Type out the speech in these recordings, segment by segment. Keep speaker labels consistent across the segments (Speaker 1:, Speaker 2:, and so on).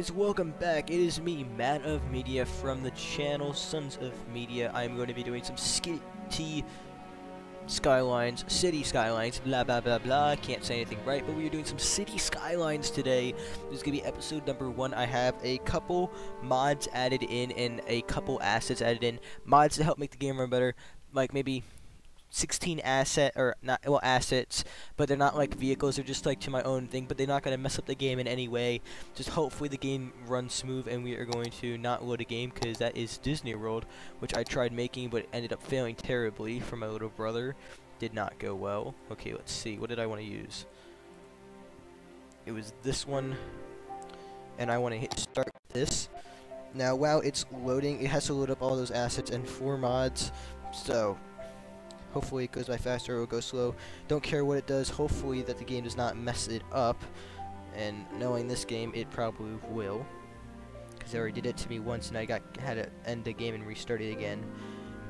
Speaker 1: guys, welcome back. It is me, MattOfMedia, from the channel SonsOfMedia. I'm going to be doing some Skylines, City Skylines, blah blah blah blah. Can't say anything right, but we are doing some City Skylines today. This is going to be episode number 1. I have a couple mods added in and a couple assets added in. Mods to help make the game run better, like maybe 16 assets, but they're not like vehicles, they're just like to my own thing, but they're not going to mess up the game in any way. Just hopefully the game runs smooth and we are going to not load a game, because that is Disney World, which I tried making but ended up failing terribly for my little brother. Did not go well. Okay, let's see, what did I want to use? It was this one, and I want to hit start this. Now while it's loading, it has to load up all those assets and 4 mods, so hopefully it goes by faster or it will go slow. Don't care what it does, hopefully that the game does not mess it up. And knowing this game, it probably will, because they already did it to me once and I had to end the game and restart it again.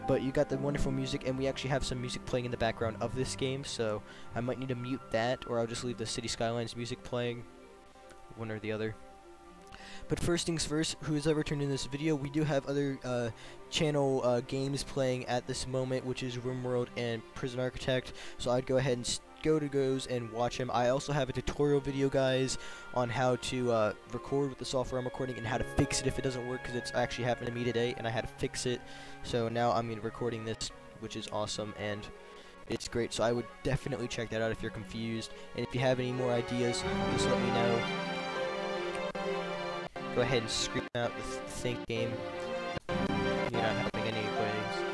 Speaker 1: But you got the wonderful music, and we actually have some music playing in the background of this game, so I might need to mute that, or I'll just leave the City Skylines music playing, one or the other. But first things first, who's ever turned in this video, we do have other channel games playing at this moment, which is RimWorld and Prison Architect, so I'd go ahead and go to those and watch them. I also have a tutorial video, guys, on how to record with the software I'm recording and how to fix it if it doesn't work, because it's actually happened to me today and I had to fix it. So now I'm recording this, which is awesome, and it's great, so I would definitely check that out if you're confused. And if you have any more ideas, just let me know. Go ahead and scream out the think game. You're not helping any ways.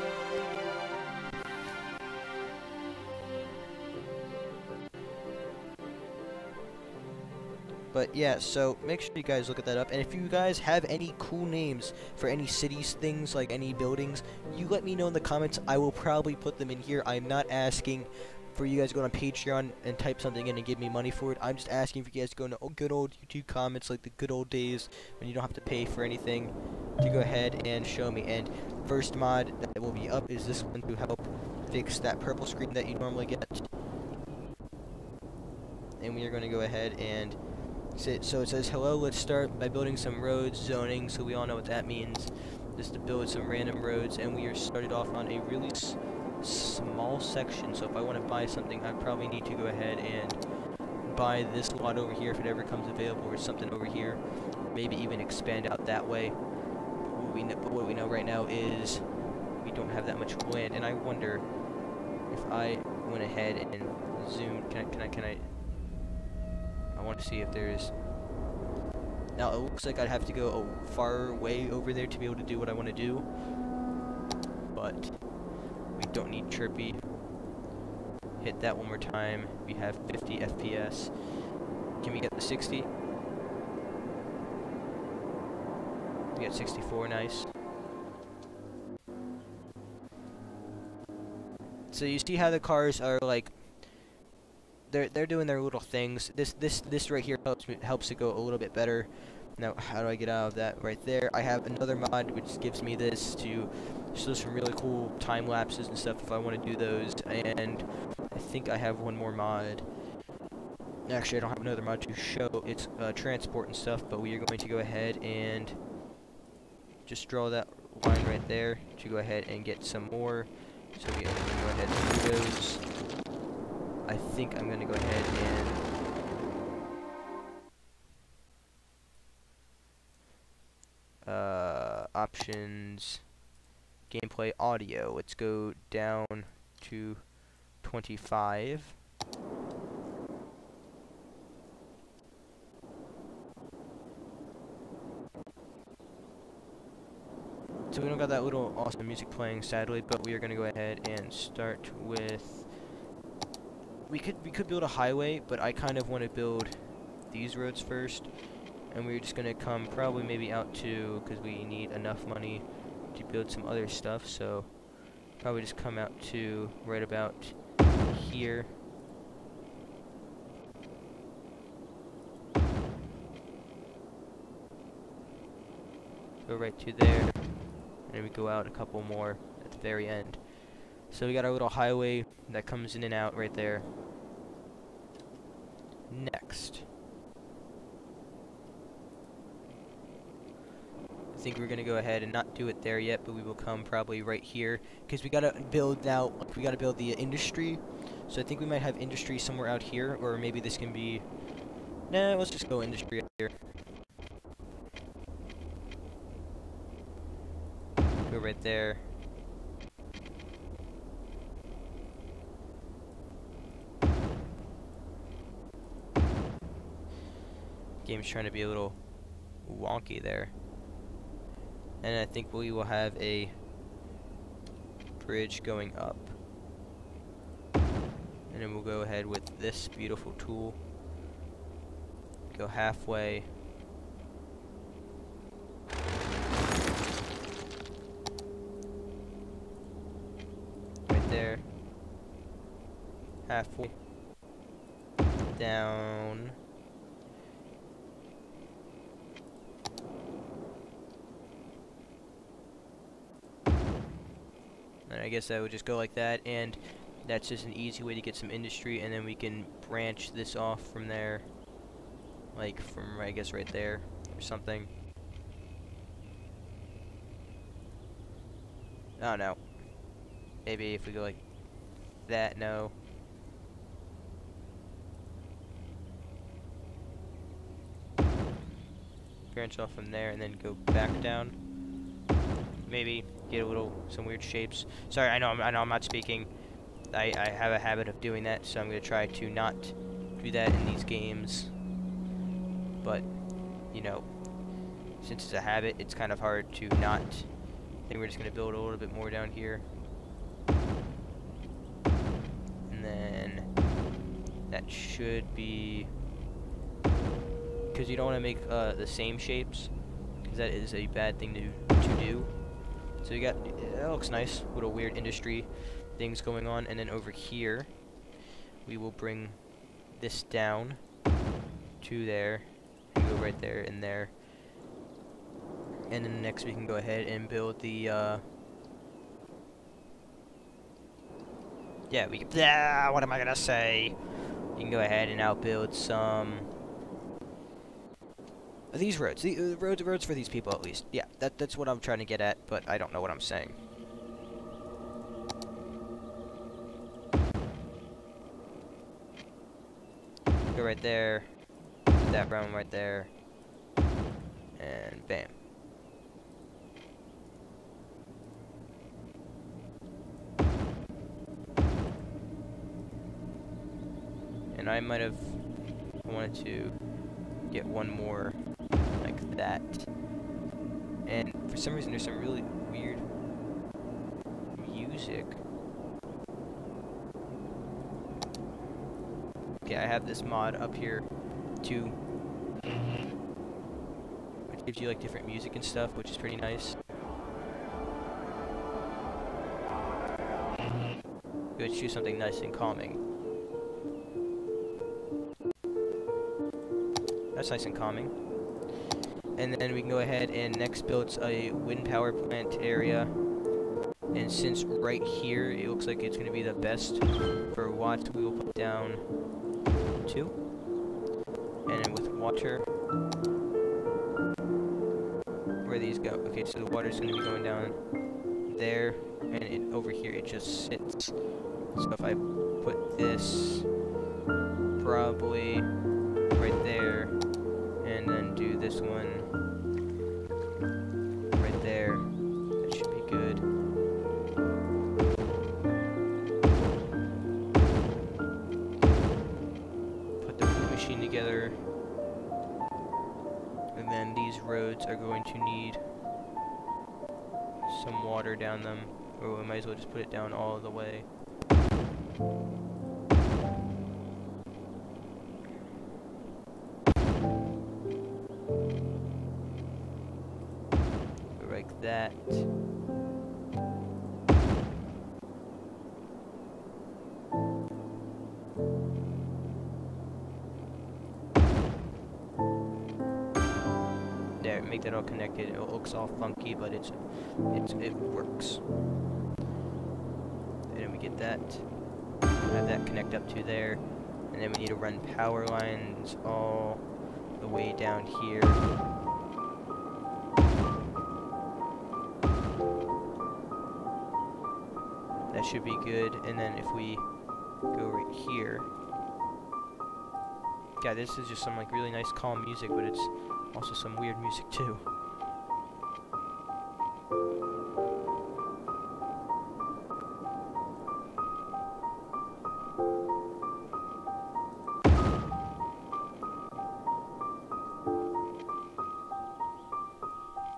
Speaker 1: But yeah, so make sure you guys look at that up. And if you guys have any cool names for any cities, things like any buildings, you let me know in the comments. I will probably put them in here. I'm not asking for you guys to go on Patreon and type something in and give me money for it. I'm just asking for you guys to go into good old YouTube comments, like the good old days when you don't have to pay for anything, to go ahead and show me. And first mod that will be up is this one, to help fix that purple screen that you normally get. And we are going to go ahead and so it says, hello, let's start by building some roads, zoning, so we all know what that means. Just to build some random roads, and we are started off on a really small section, so if I want to buy something, I probably need to go ahead and buy this lot over here if it ever comes available, or something over here, maybe even expand out that way. What we know right now is we don't have that much land, and I wonder if I went ahead and zoomed. Can I want to see if there's. Now it looks like I'd have to go a far way over there to be able to do what I want to do, but we don't need chirpy. Hit that one more time. We have 50 FPS. Can we get the 60? We got 64, nice. So you see how the cars are like, they're doing their little things. This right here helps it go a little bit better. Now, how do I get out of that? Right there, I have another mod which gives me this to show some really cool time lapses and stuff if I want to do those. And I think I have one more mod. Actually, I don't have another mod to show. It's transport and stuff, but we are going to go ahead and just draw that line right there to go ahead and get some more. So we are going to go ahead and do those. I think I'm going to go ahead and options, gameplay, audio. Let's go down to 25. So we don't got that little awesome music playing, sadly, but we are going to go ahead and start with. We could build a highway, but I kind of want to build these roads first, and we're just gonna come probably maybe out to, because we need enough money to build some other stuff, so probably just come out to right about here. Go right to there, and then we go out a couple more at the very end. So we got our little highway that comes in and out right there. Next, think we're gonna go ahead and not do it there yet, but we will come probably right here, because we gotta build now, we gotta build the industry. So I think we might have industry somewhere out here, or maybe this can be, nah, let's just go industry out here. Go right there. Game's trying to be a little wonky there. And I think we will have a bridge going up. And then we'll go ahead with this beautiful tool. Go halfway. Right there. Halfway. Down. And I guess I would just go like that, and that's just an easy way to get some industry, and then we can branch this off from there, like from, I guess, right there or something. Oh no. Maybe if we go like that, no. Branch off from there and then go back down. Maybe get some weird shapes. Sorry, I know I'm not speaking. I have a habit of doing that, so I'm gonna try to not do that in these games. But you know, since it's a habit, it's kind of hard to not. I think we're just gonna build a little bit more down here, and then that should be, because you don't want to make the same shapes, because that is a bad thing to do. So you got, that looks nice, little weird industry things going on, and then over here we will bring this down to there and go right there and there, and then next we can go ahead and build the yeah, we can, what am I gonna say, you can go ahead and now build some these roads, the roads for these people at least. Yeah, that's what I'm trying to get at, but I don't know what I'm saying. Go right there, put that brown right there, and bam. And I might have wanted to get one more like that, and for some reason there's some really weird music. Okay, I have this mod up here too, which gives you like different music and stuff, which is pretty nice. Go choose something nice and calming. That's nice and calming. And then we can go ahead and next build a wind power plant area. And since right here it looks like it's going to be the best for watts, we will put down 2. And then with water, where these go? Okay, so the water is going to be going down there, and over here it just sits. So if I put this probably right there, and then do this one right there, that should be good. Put the machine together, and then these roads are going to need some water down them, or we might as well just put it down all the way. Like that. There, make that all connected. It looks all funky, but it works. And then we get that. Have that connect up to there, and then we need to run power lines all the way down here. That should be good. And then if we go right here, yeah, this is just some like really nice calm music, but it's also some weird music too.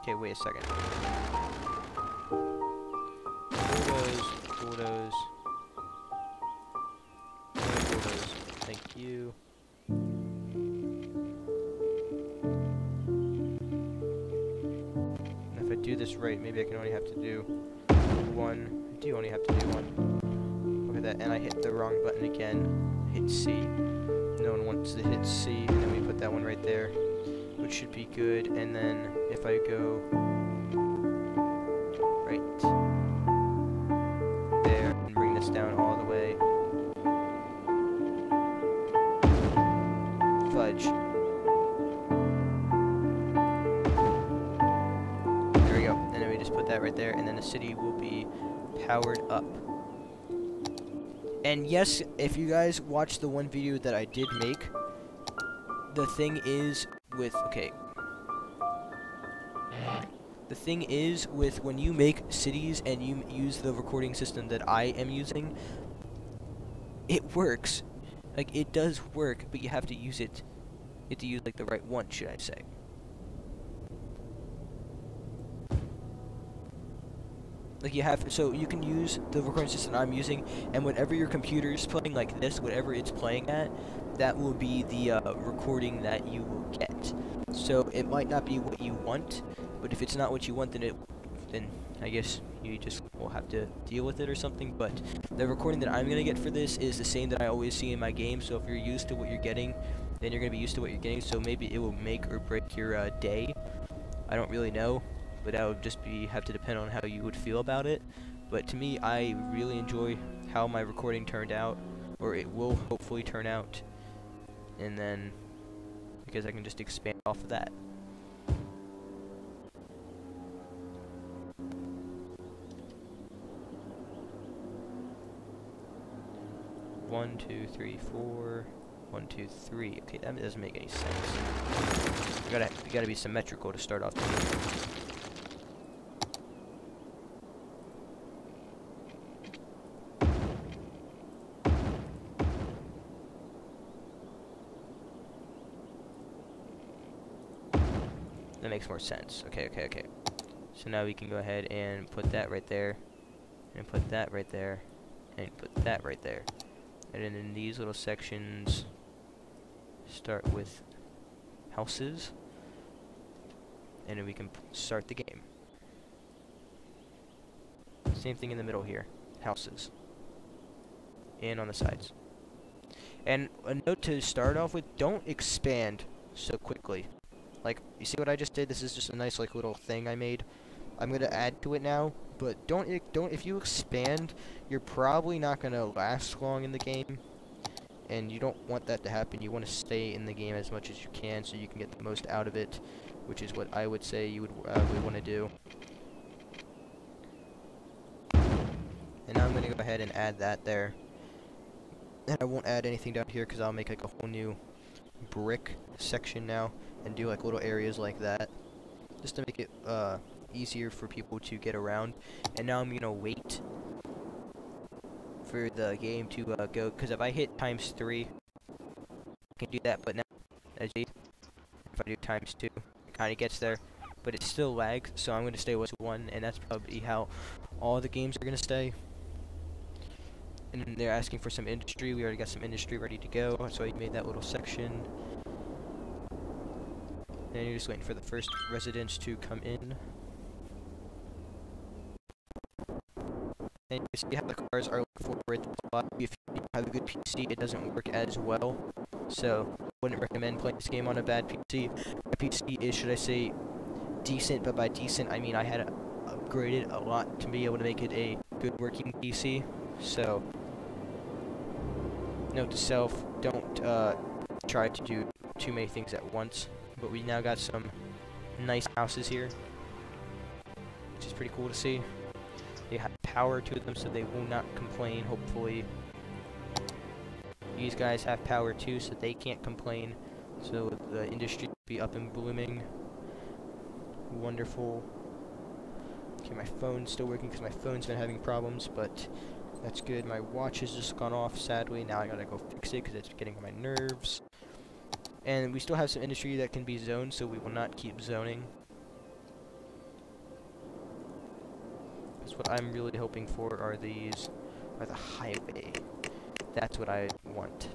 Speaker 1: Okay, wait a second. Bulldoze. Bulldoze. Thank you. And if I do this right, maybe I can only have to do one. I do only have to do one. Look at that, and I hit the wrong button again. Hit C. No one wants to hit C, and then we put that one right there, which should be good. And then if I go right there and bring this down all the way, fudge. There we go. And then we just put that right there, and then the city will be powered up. And yes, if you guys watched the one video that I did make, the thing is with, the thing is with when you make cities and you use the recording system that I am using, it works. Like, it does work, but you have to use it. You have to use, like, the right one, should I say. Like, you have, so you can use the recording system I'm using, and whatever your computer is playing, like this, whatever it's playing at, that will be the recording that you will get. So it might not be what you want, but if it's not what you want, then I guess you just will have to deal with it or something. But the recording that I'm gonna get for this is the same that I always see in my game. So if you're used to what you're getting, then you're gonna be used to what you're getting. So maybe it will make or break your day. I don't really know, but that would just have to depend on how you would feel about it. But to me, I really enjoy how my recording turned out, or it will hopefully turn out, and then because I can just expand off of that. One, two, three, four. 1, 2, 3. Okay, that doesn't make any sense. We gotta be symmetrical to start off the game. That makes more sense. Okay. So now we can go ahead and put that right there, and put that right there, and put that right there. And then in these little sections, start with houses, and then we can start the game. Same thing in the middle here, houses, and on the sides. And a note to start off with, don't expand so quickly. Like, you see what I just did? This is just a nice, like, little thing I made. I'm gonna add to it now, but if you expand, you're probably not gonna last long in the game, and you don't want that to happen. You want to stay in the game as much as you can so you can get the most out of it, which is what I would say you would want to do. And now I'm gonna go ahead and add that there, and I won't add anything down here because I'll make like a whole new brick section now and do like little areas like that, just to make it easier for people to get around. And now I'm gonna wait for the game to go, because if I hit ×3, I can do that. But now, as you see, if I do ×2, it kind of gets there, but it still lags. So I'm gonna stay with 1, and that's probably how all the games are gonna stay. And then they're asking for some industry. We already got some industry ready to go, so I made that little section. And you're just waiting for the first residents to come in. And you see how the cars are forward a lot. If you have a good PC, it doesn't work as well. So, wouldn't recommend playing this game on a bad PC. My PC is, should I say, decent, but by decent, I mean I had to upgrade it a lot to be able to make it a good working PC. So, note to self, don't try to do too many things at once. But we now got some nice houses here, which is pretty cool to see. They have power to them, so they will not complain, hopefully. These guys have power too, so they can't complain. So the industry will be up and blooming. Wonderful. Okay, my phone's still working because my phone's been having problems, but that's good. My watch has just gone off, sadly. Now I gotta go fix it because it's getting on my nerves. And we still have some industry that can be zoned, so we will not keep zoning. Because what I'm really hoping for are the highway. That's what I want.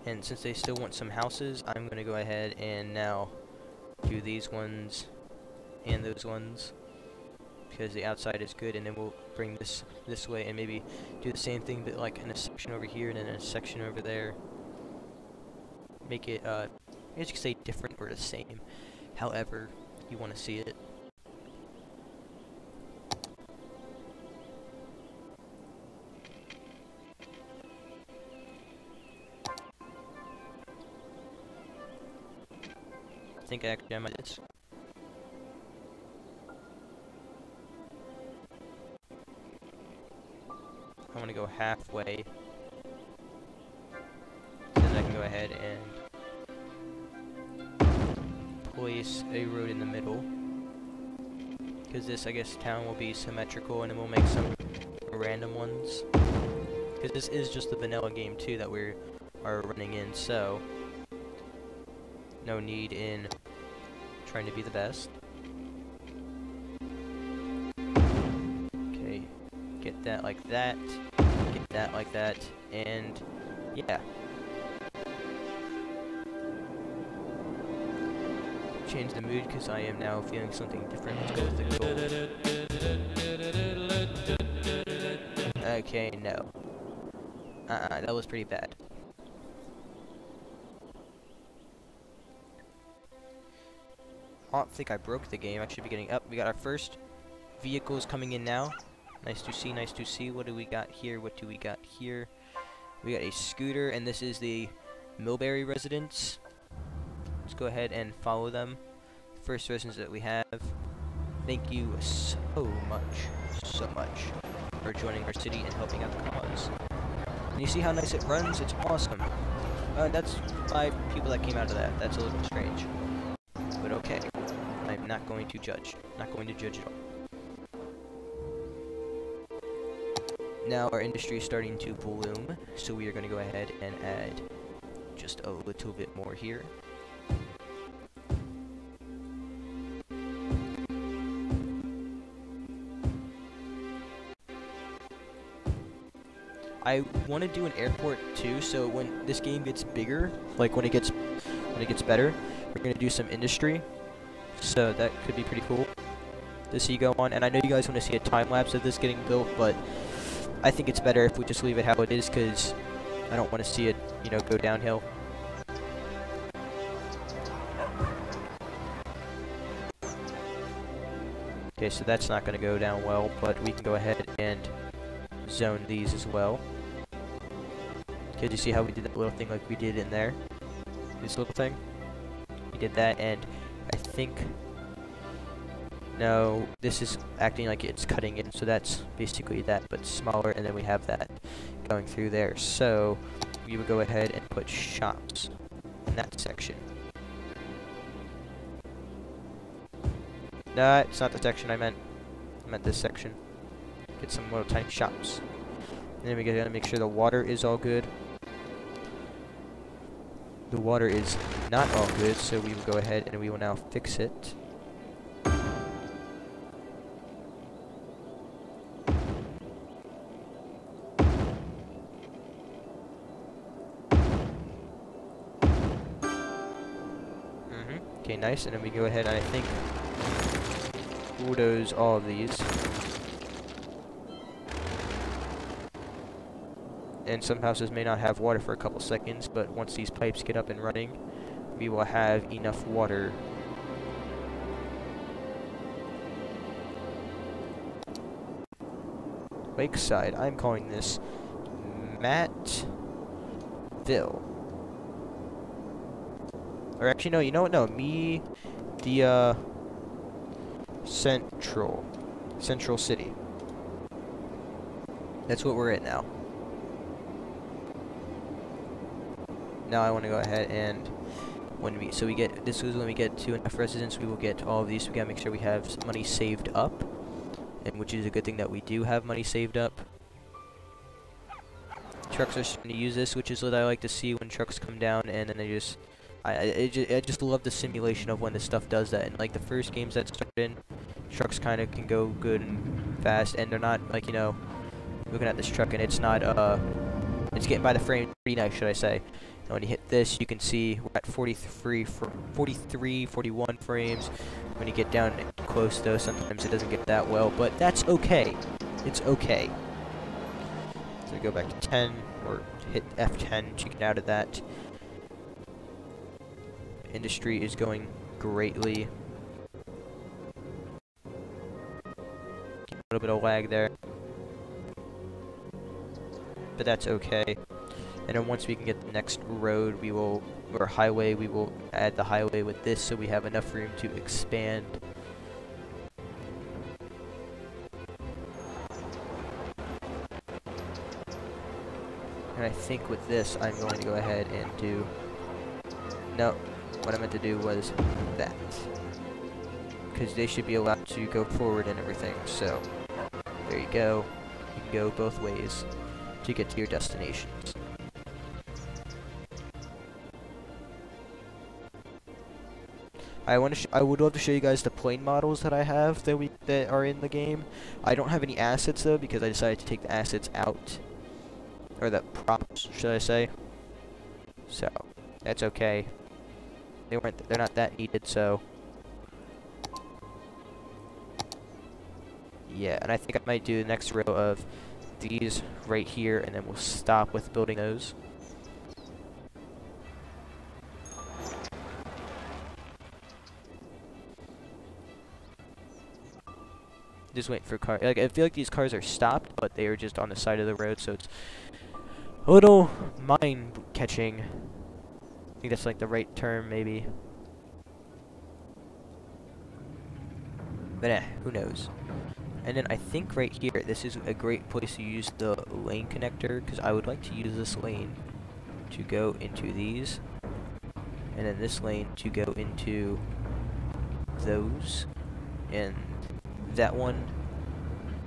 Speaker 1: And since they still want some houses, I'm going to go ahead and now do these ones and those ones. Because the outside is good, and then we'll bring this way and maybe do the same thing, but like in a section over here and then in a section over there. Make it, I guess you could say different or the same. However you want to see it. I think I actually might this. I want to go halfway. So then I can go ahead and place a road in the middle. Because this, I guess, town will be symmetrical, and then we'll make some random ones. Because this is just the vanilla game too that we are running in, so no need in trying to be the best. Okay, get that like that, get that like that, and yeah. Change the mood because I am now feeling something different. Let's go with the gold. Okay, no. That was pretty bad. I don't think I broke the game. I should be getting up. We got our first vehicles coming in now. Nice to see, nice to see. What do we got here? What do we got here? We got a scooter, and this is the Millbury residence. Let's go ahead and follow them. First residence that we have. Thank you so much for joining our city and helping out the cause. And you see how nice it runs? It's awesome. That's 5 people that came out of that. That's a little strange. But okay. I'm not going to judge. Not going to judge at all. Now our industry is starting to bloom, so we are going to go ahead and add just a little bit more here. I want to do an airport too, so when this game gets bigger, like when it gets better, we're going to do some industry. So that could be pretty cool to see go on. And I know you guys want to see a time lapse of this getting built, but I think it's better if we just leave it how it is, because I don't want to see it, you know, go downhill. Okay, so that's not going to go down well, but we can go ahead and zone these as well. Okay, do you see how we did that little thing like we did in there? This little thing? We did that, and I think... No, this is acting like it's cutting in, so that's basically that, but smaller, and then we have that going through there. So, we would go ahead and put shops in that section. No, it's not the section I meant. I meant this section. Get some little tiny shops. And then we gotta make sure the water is all good. The water is not all good, so we will go ahead and we will now fix it. Okay, nice, and then we go ahead and I think bulldoze all of these. And some houses may not have water for a couple seconds, but once these pipes get up and running, we will have enough water. Lakeside, I'm calling this Mattville. Or actually, no, you know what? No, Central City. That's what we're at now. Now I want to go ahead and this is when we get to enough residents, we will get all of these. We gotta make sure we have money saved up, and which is a good thing that we do have money saved up. Trucks are starting to use this, which is what I like to see when trucks come down, and then I just love the simulation of when this stuff does that. And like the first games that started in, trucks kind of can go good and fast, and they're not like, you know, looking at this truck and it's not it's getting by the frame pretty nice, should I say. And when you hit this, you can see we're at 43, 41 frames. When you get down close, though, sometimes it doesn't get that well, but that's okay. It's okay. So go back to 10, or hit F10 to get out of that. Industry is going greatly. A little bit of lag there, but that's okay. And then once we can get the next road, or highway, we will add the highway with this, so we have enough room to expand. And I think with this, I'm going to go ahead and do... No, what I meant to do was that. Because they should be allowed to go forward and everything, so... There you go. You can go both ways to get to your destinations. I would love to show you guys the plane models that I have that are in the game. I don't have any assets though, because I decided to take the assets out, or the props, should I say? So that's okay. They're not that needed, so yeah. And I think I might do the next row of these right here, and then we'll stop with building those. Just waiting for cars. Like, I feel like these cars are stopped, but they are just on the side of the road, so it's a little mind-catching. I think that's like the right term, maybe. But who knows? And then I think right here, this is a great place to use the lane connector, because I would like to use this lane to go into these, and then this lane to go into those, and that one,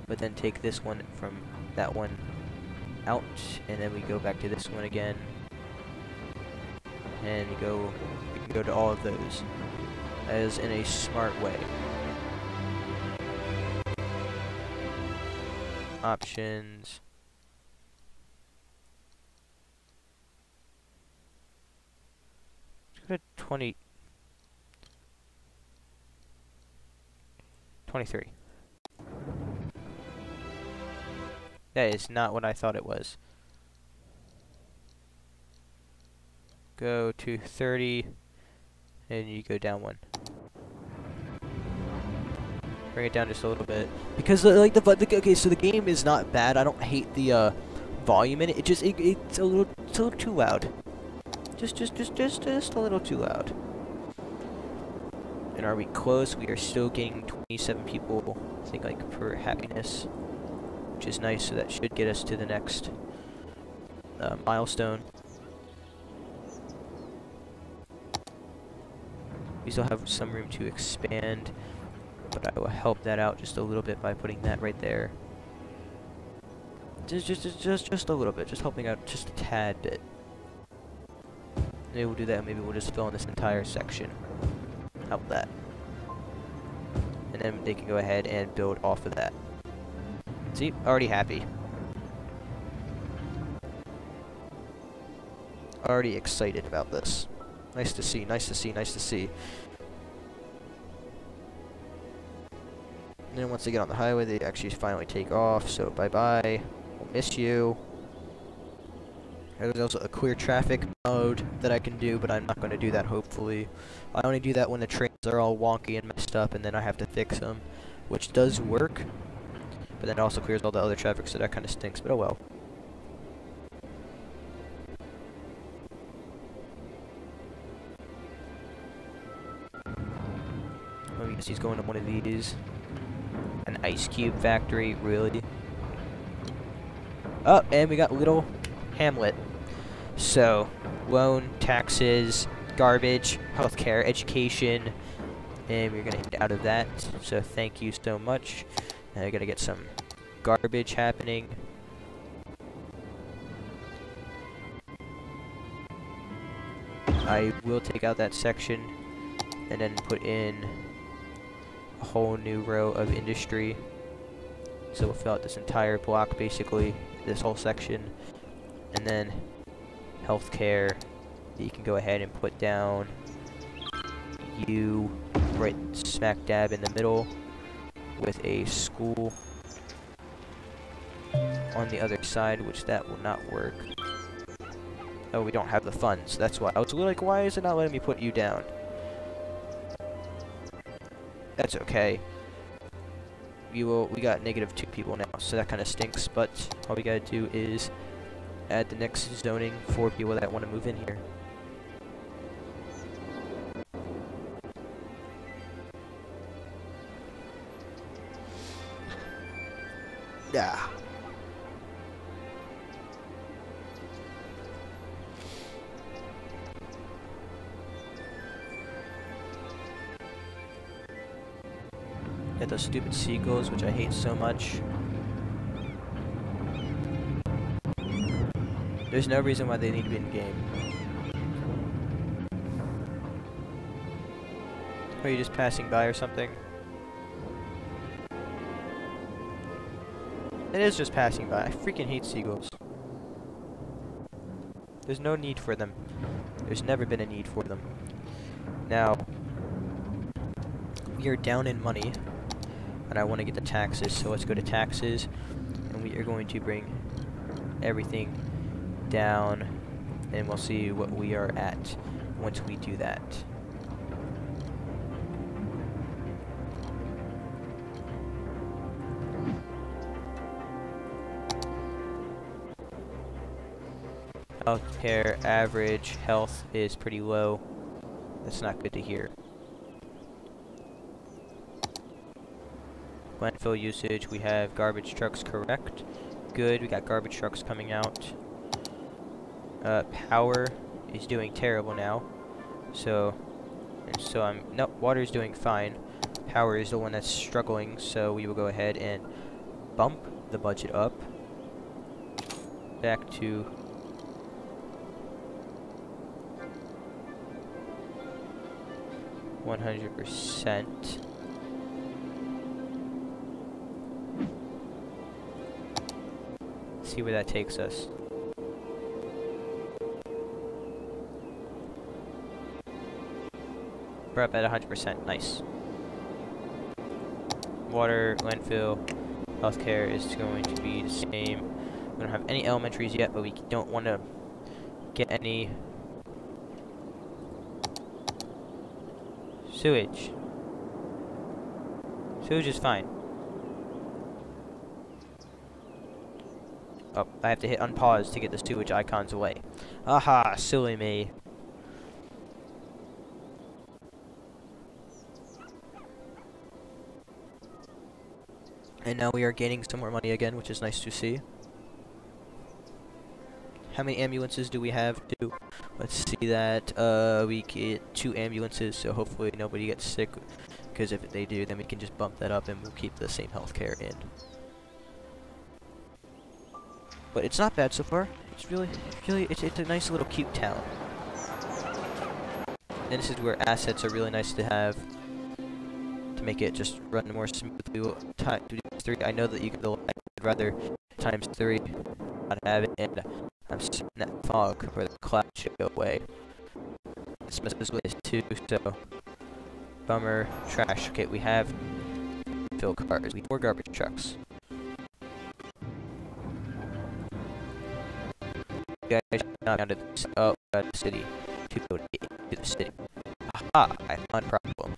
Speaker 1: but then take this one from that one out, and then we go back to this one again, and we can go to all of those as in a smart way. Options. Let's go to 23. That is not what I thought it was. Go to 30, and you go down one. Bring it down just a little bit, because okay, so the game is not bad. I don't hate the volume in it. It's a little too loud. Just a little too loud. And are we close? We are still getting 27 people, I think, like, per happiness, which is nice, so that should get us to the next milestone. We still have some room to expand, but I will help that out just a little bit by putting that right there. Just a little bit, just helping out just a tad bit. Maybe we'll do that, maybe we'll just fill in this entire section. How about that? And then they can go ahead and build off of that. See? Already happy. Already excited about this. Nice to see, nice to see, nice to see. And then once they get on the highway, they actually finally take off, so bye-bye. We'll miss you. There's also a clear traffic mode that I can do, but I'm not going to do that, hopefully. I only do that when the trains are all wonky and messed up, and then I have to fix them, which does work. But then it also clears all the other traffic, so that kind of stinks, but oh well. he's going to one of these. An ice cube factory, really? Oh, and we got Little Hamlet. So, loan, taxes, garbage, healthcare, education, and we're gonna get out of that. So thank you so much. Now I gotta get some garbage happening. I will take out that section and then put in a whole new row of industry. So we'll fill out this entire block, basically, this whole section, and then healthcare. You can go ahead and put down you right smack dab in the middle with a school on the other side, which that will not work. Oh, we don't have the funds. That's why. I was like, why is it not letting me put you down? That's okay. We got -2 people now, so that kind of stinks, but all we gotta do is add the next zoning for people that want to move in here. Yeah. Get those stupid seagulls, which I hate so much. There's no reason why they need to be in the game. Are you just passing by or something? It is just passing by. I freaking hate seagulls. There's no need for them. There's never been a need for them. Now, we are down in money, and I want to get the taxes, so let's go to taxes, and we are going to bring everything down, and we'll see what we are at once we do that. Healthcare average health is pretty low. That's not good to hear. Landfill usage, we have garbage trucks, correct. Good, we got garbage trucks coming out. Power is doing terrible now. Nope, water is doing fine. Power is the one that's struggling, so we will go ahead and bump the budget up back to 100%. See where that takes us. We're up at 100%. Nice. Water, landfill, healthcare is going to be the same. We don't have any elementaries yet, but we don't want to get any sewage. Sewage is fine. Oh, I have to hit unpause to get the sewage icons away. Aha, silly me. And now we are gaining some more money again, which is nice to see. How many ambulances do we have? 2. Let's see that. We get 2 ambulances, so hopefully nobody gets sick. Because if they do, then we can just bump that up and we'll keep the same healthcare in. But it's not bad so far. It's really, it's a nice little cute town. And this is where assets are really nice to have to make it just run more smoothly. ×3. I know that you can. I'd rather ×3 not have it, and I'm sitting in that fog where the cloud should go away. This messes with this too. So bummer. Trash. Okay, we have fill cars. We have 4 garbage trucks. You guys should not down to the city to go to the city. Aha! I found a problem.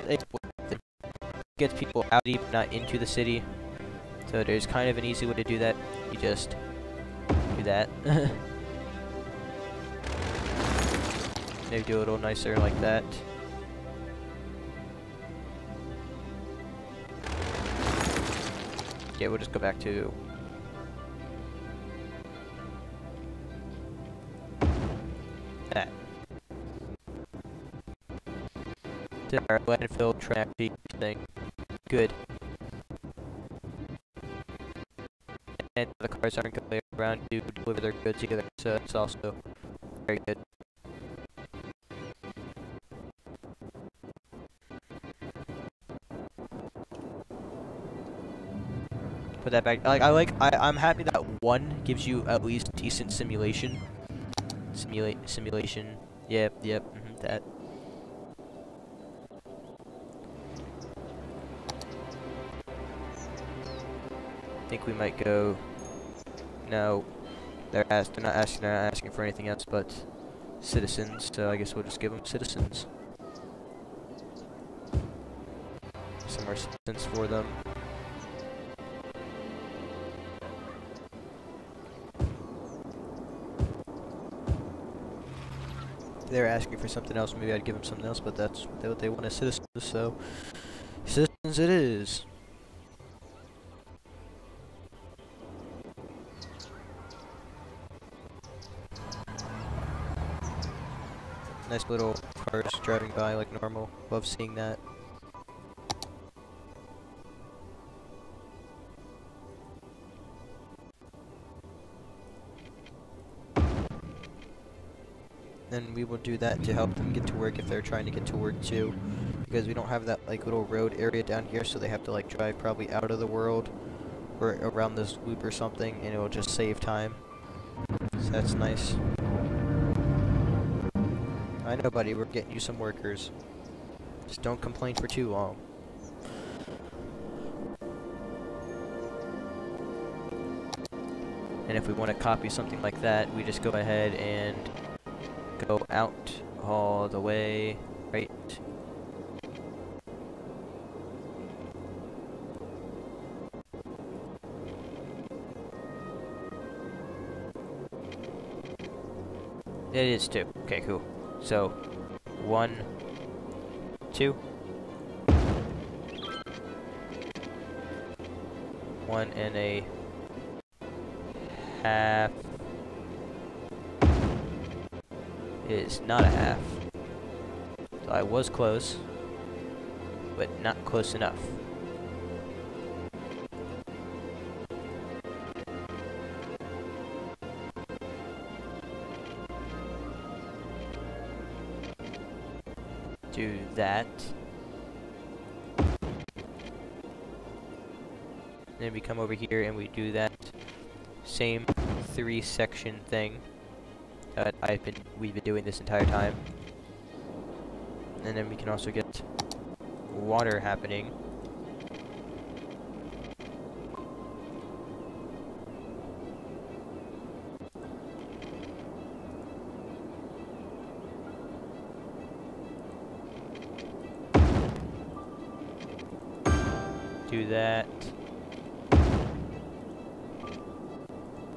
Speaker 1: It gets people out, but not into the city. So there's kind of an easy way to do that. You just do that. Maybe do a little nicer like that. Yeah, we'll just go back to that. To our landfill track thing. Good. And the cars aren't going around to deliver their goods either, so it's also very good. Put that back. I'm happy that 1 gives you at least decent simulation. Simulation. Yep, that. I think we might go. No, they're not asking for anything else but citizens. So I guess we'll just give them citizens. Some more citizens for them. If they're asking for something else, maybe I'd give them something else. But that's what they want as citizens. So citizens it is. Nice little cars driving by like normal. Love seeing that. Then we will do that to help them get to work if they're trying to get to work too. Because we don't have that like little road area down here, so they have to like drive probably out of the world or around this loop or something, and it will just save time. So that's nice. I know, buddy, we're getting you some workers. Just don't complain for too long. And if we want to copy something like that, we just go ahead and go out all the way, right? It is 2. Okay, cool. So, 1, 2. 1 and a half. It is not a half. So I was close, but not close enough. Do that. Then we come over here and we do that same 3-section thing that we've been doing this entire time. And then we can also get water happening. Do that.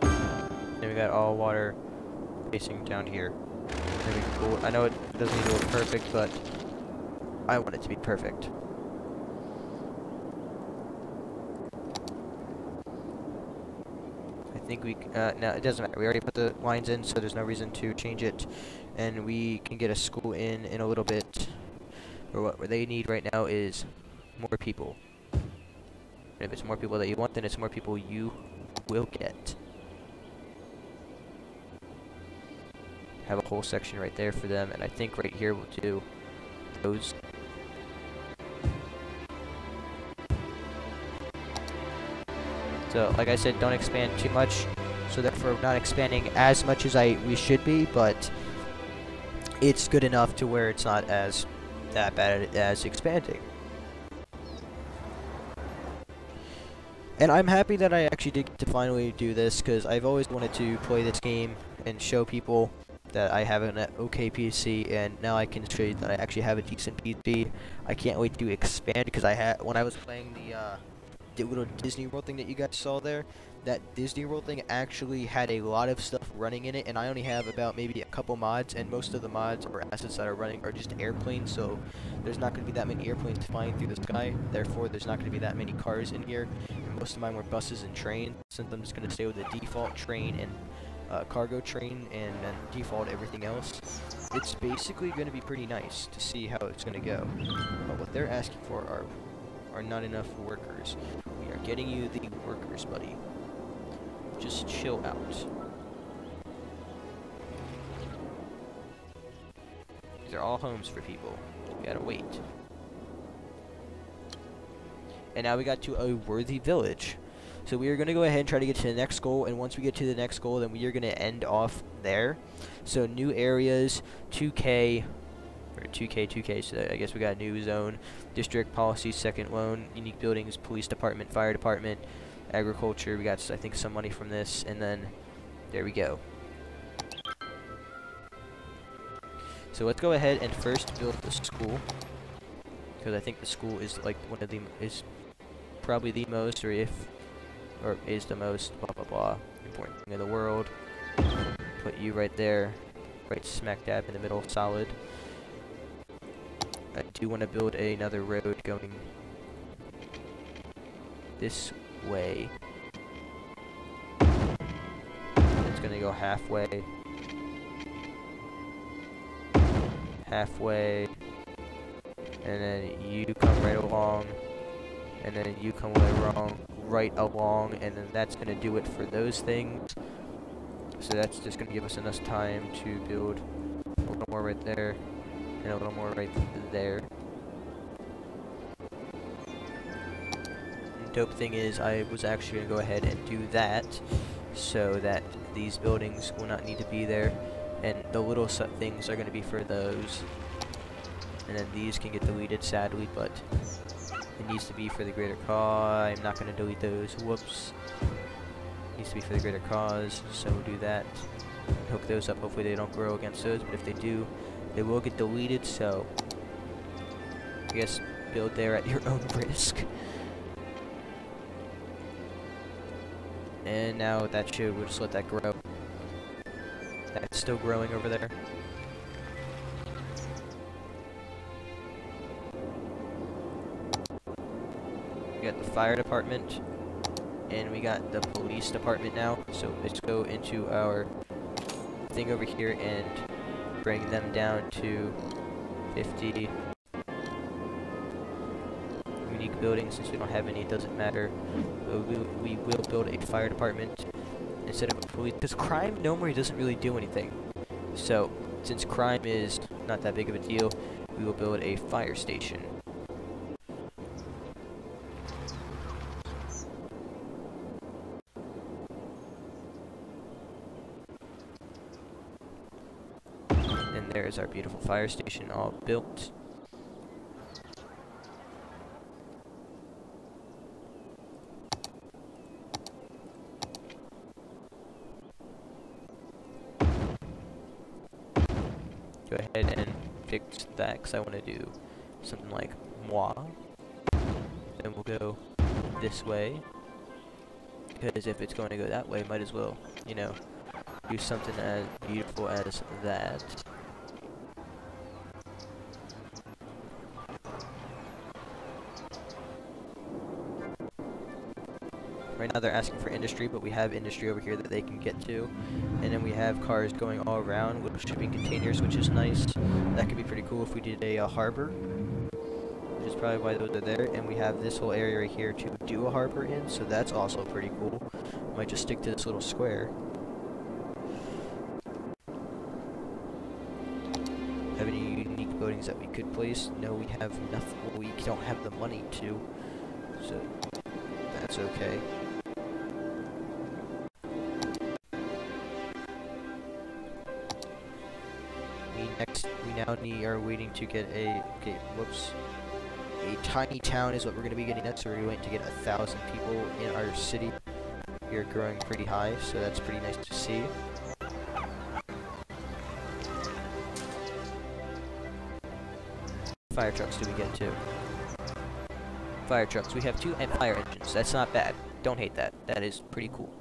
Speaker 1: Then we got all water facing down here. Very cool. I know it doesn't need to look perfect, but I want it to be perfect. I think we no, it doesn't matter. We already put the lines in, so there's no reason to change it. And we can get a school in a little bit. Or what they need right now is more people. And if it's more people that you want, then it's more people you will get. Have a whole section right there for them, and I think right here we'll do those. So, like I said, don't expand too much, so therefore we're not expanding as much as we should be, but it's good enough to where it's not as that bad as expanding. And I'm happy that I actually did get to finally do this, because I've always wanted to play this game and show people that I have an okay PC, and now I can show you that I actually have a decent PC. I can't wait to expand, because when I was playing little Disney World thing that you guys saw there, that Disney World thing actually had a lot of stuff running in it, and I only have about maybe a couple mods, and most of the mods or assets that are running are just airplanes, so there's not going to be that many airplanes flying through the sky, therefore there's not going to be that many cars in here. And most of mine were buses and trains, since I'm just going to stay with the default train and cargo train, and then default everything else. It's basically going to be pretty nice to see how it's going to go. But what they're asking for are not enough workers. We are getting you the workers, buddy. Just chill out. These are all homes for people. We gotta wait. And now we got to a worthy village. So we are going to go ahead and try to get to the next goal, and once we get to the next goal, then we are going to end off there. So new areas, 2K, or 2K, so I guess we got a new zone, district, policy, second loan, unique buildings, police department, fire department, agriculture. We got, I think, some money from this, and then there we go. So let's go ahead and first build the school, because I think the school is like one of the, is probably the most, or is the most blah blah blah important thing in the world. Put you right there, right smack dab in the middle, solid. I do want to build another road going this way. It's gonna go halfway, halfway, and then you come right along, and then you come right along, and then that's gonna do it for those things. So that's just gonna give us enough time to build a little more right there, and a little more right there. The dope thing is, I was actually gonna go ahead and do that, so that these buildings will not need to be there, and the little things are gonna be for those. And then these can get deleted, sadly, but it needs to be for the greater cause. I'm not going to delete those. Whoops. It needs to be for the greater cause, so we'll do that. Hook those up. Hopefully they don't grow against those, but if they do, they will get deleted, so I guess build there at your own risk. And now that should, we'll just let that grow. That's still growing over there. We got the fire department, and we got the police department now. So let's go into our thing over here and bring them down to 50. Unique buildings, since we don't have any, it doesn't matter. We will build a fire department instead of a police, because crime normally doesn't really do anything. So since crime is not that big of a deal, we will build a fire station. And there's our beautiful fire station all built. Go ahead and fix that, because I want to do something like moi. Then we'll go this way, because if it's going to go that way, might as well, you know, do something as beautiful as that. Right now they're asking for industry, but we have industry over here that they can get to. And then we have cars going all around with shipping containers, which is nice. That could be pretty cool if we did a harbor, which is probably why those are there. And we have this whole area right here to do a harbor in, so that's also pretty cool. Might just stick to this little square. Have any unique buildings that we could place? No, we have nothing. Well, we don't have the money to, so that's okay. We now are waiting to get a, a tiny town is what we're going to be getting next, so we're waiting to get 1,000 people in our city. We are growing pretty high, so that's pretty nice to see. Fire trucks do we get too? fire trucks. We have 2 and fire engines. That's not bad. Don't hate that. That is pretty cool.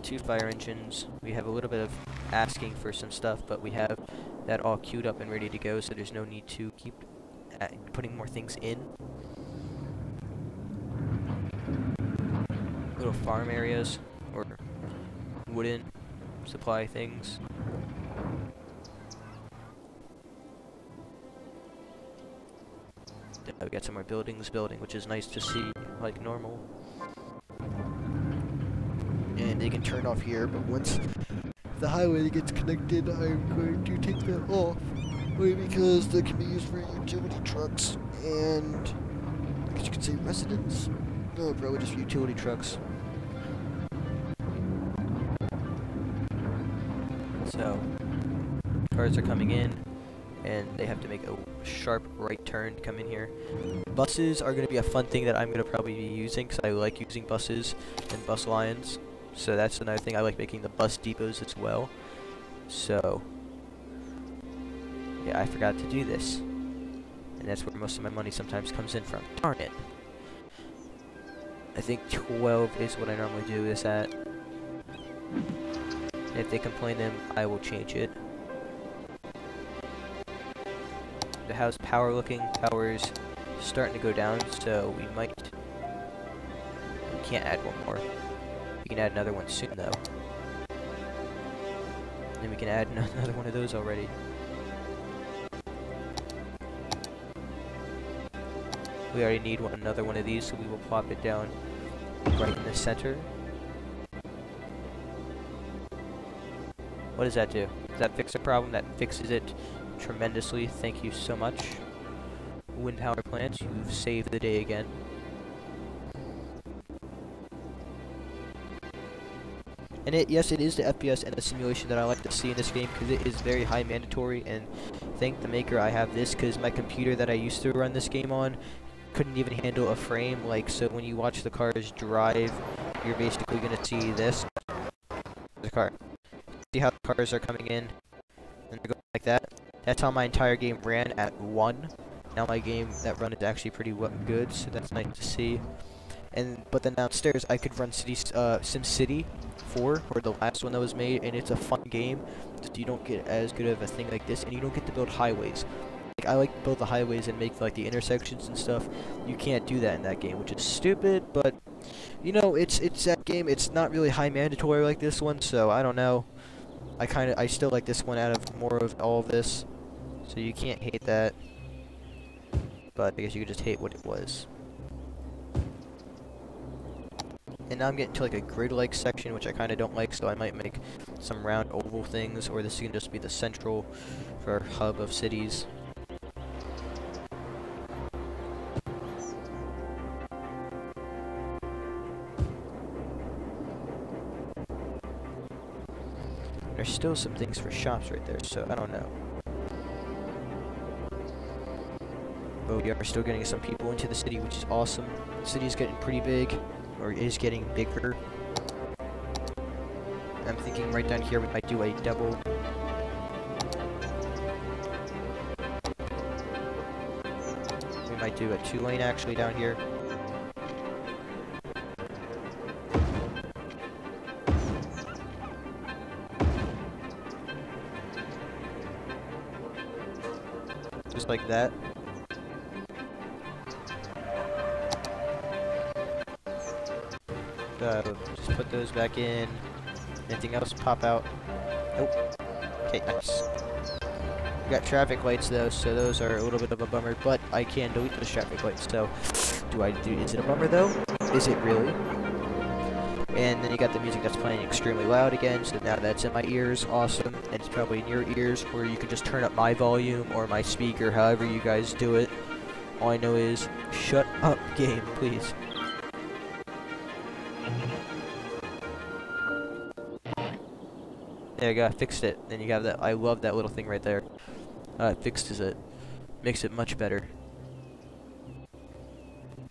Speaker 1: 2 fire engines. We have a little bit of asking for some stuff, but we have that all queued up and ready to go, so there's no need to keep putting more things in. Little farm areas, or wooden supply things. We got some more buildings building, which is nice to see, like normal. And they can turn off here, but once the highway gets connected, I'm going to take that off. Only because they can be used for utility trucks and, I guess you could say residents? No, probably just utility trucks. So, cars are coming in, and they have to make a sharp right turn to come in here. Buses are going to be a fun thing that I'm going to probably be using, because I like using buses and bus lines. So that's another thing. I like making the bus depots as well. So, yeah, I forgot to do this. And that's where most of my money sometimes comes in from. Darn it. I think 12 is what I normally do this at. And if they complain, then I will change it. How's power looking? Power is starting to go down, so we can't add one more. We can add another one soon, though. And we can add another one of those already. We already need another one of these, so we will plop it down right in the center. What does that do? Does that fix a problem? That fixes it tremendously. Thank you so much. Wind power plants, you've saved the day again. And yes, it is the FPS and the simulation that I like to see in this game, because it is very high mandatory, and thank the maker I have this, because my computer that I used to run this game on couldn't even handle a frame. Like, so when you watch the cars drive, you're basically going to see this. The car. See how the cars are coming in, and they're going like that? That's how my entire game ran at 1. Now my game that run is actually pretty good, so that's nice to see. But then downstairs I could run SimCity 4, or the last one that was made, and it's a fun game. Just you don't get as good of a thing like this, and you don't get to build highways. Like, I like to build the highways and make like the intersections and stuff. You can't do that in that game, which is stupid. But you know, it's that game. It's not really high mandatory like this one, so I don't know. I still like this one out of more of all of this, so you can't hate that. But I guess you could just hate what it was. And now I'm getting to like a grid-like section, which I kind of don't like, so I might make some round oval things, or this can just be the central for hub of cities. There's still some things for shops right there, so I don't know. But we are still getting some people into the city, which is awesome. The city is getting pretty big. Or is getting bigger. I'm thinking right down here we might do a double. We might do a 2-lane actually down here. Just like that. Just put those back in. Anything else pop out? Nope. Okay, nice. We got traffic lights though, so those are a little bit of a bummer, but I can delete those traffic lights, so is it a bummer though? Is it really? And then you got the music that's playing extremely loud again, so now that's in my ears, awesome. And it's probably in your ears, where you can just turn up my volume or my speaker, however you guys do it. All I know is, shut up, game, please. There you go, I fixed it. Then you got that. I love that little thing right there. It fixes it. Makes it much better.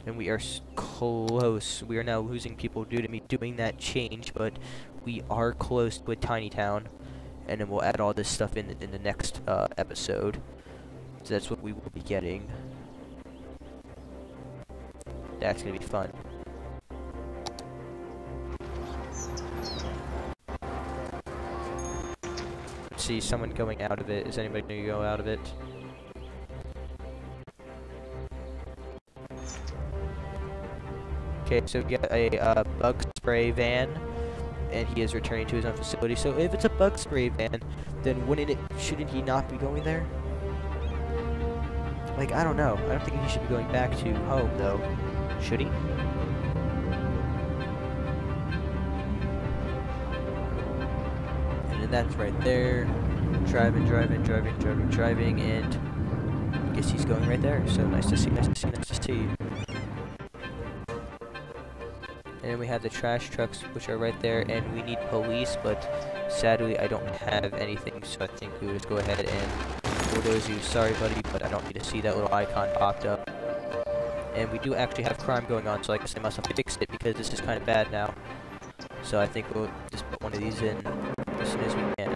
Speaker 1: And we are close. We are now losing people due to me doing that change, but we are close to a tiny town. And then we'll add all this stuff in the next episode. So that's what we will be getting. That's gonna be fun. Let's see someone going out of it. Is anybody gonna go out of it? Okay, so we get a bug spray van, and he is returning to his own facility. So if it's a bug spray van, then shouldn't he not be going there? Like, I don't know. I don't think he should be going back to home, though. Should he? And then that's right there. Driving, and I guess he's going right there. So nice to see, nice to see. And then we have the trash trucks, which are right there, and we need police, but sadly I don't have anything, so I think we will just go ahead and bulldoze you. Sorry, buddy, but I don't need to see that little icon popped up. And we do actually have crime going on, so I guess I must have fixed it, because this is kind of bad now. So I think we'll just put one of these in as soon as we can.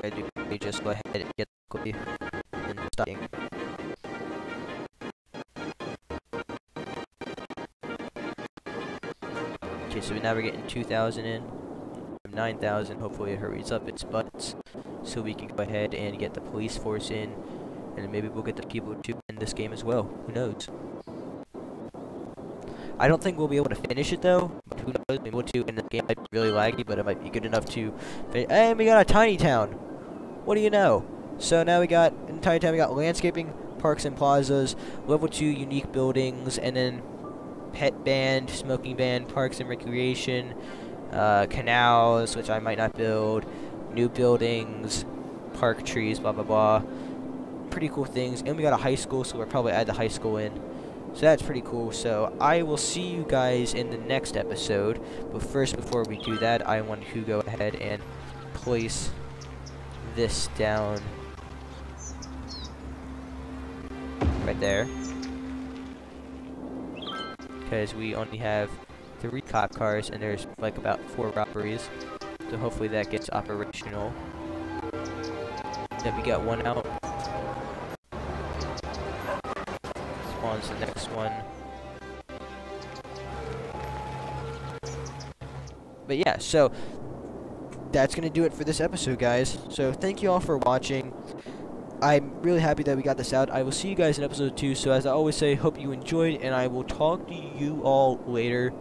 Speaker 1: I do just go ahead and get quickly and starting. Okay, so now we're getting 2,000 in, 9,000. Hopefully it hurries up its butts, so we can go ahead and get the police force in, and maybe we'll get the people to end this game as well. Who knows? I don't think we'll be able to finish it though, but who knows? Maybe we'll do, and the game might be really laggy, but it might be good enough to. And we got a tiny town. What do you know? So now we got, in Tiny Town, we got landscaping, parks and plazas, level 2 unique buildings, and then pet band, smoking band, parks and recreation, canals, which I might not build, new buildings, park trees, blah blah blah. Pretty cool things. And we got a high school, so we'll probably add the high school in. So that's pretty cool. So I will see you guys in the next episode. But first, before we do that, I want to go ahead and place this down right there, because we only have 3 cop cars and there's like about 4 robberies, so hopefully that gets operational. Then we got 1 out. Spawns the next one. But yeah, so that's gonna do it for this episode, guys. So thank you all for watching. I'm really happy that we got this out. I will see you guys in episode 2. So as I always say, hope you enjoyed, and I will talk to you all later.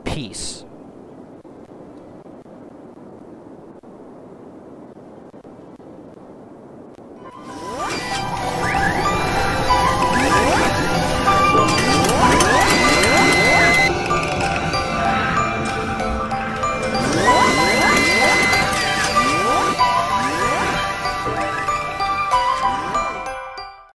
Speaker 1: Peace.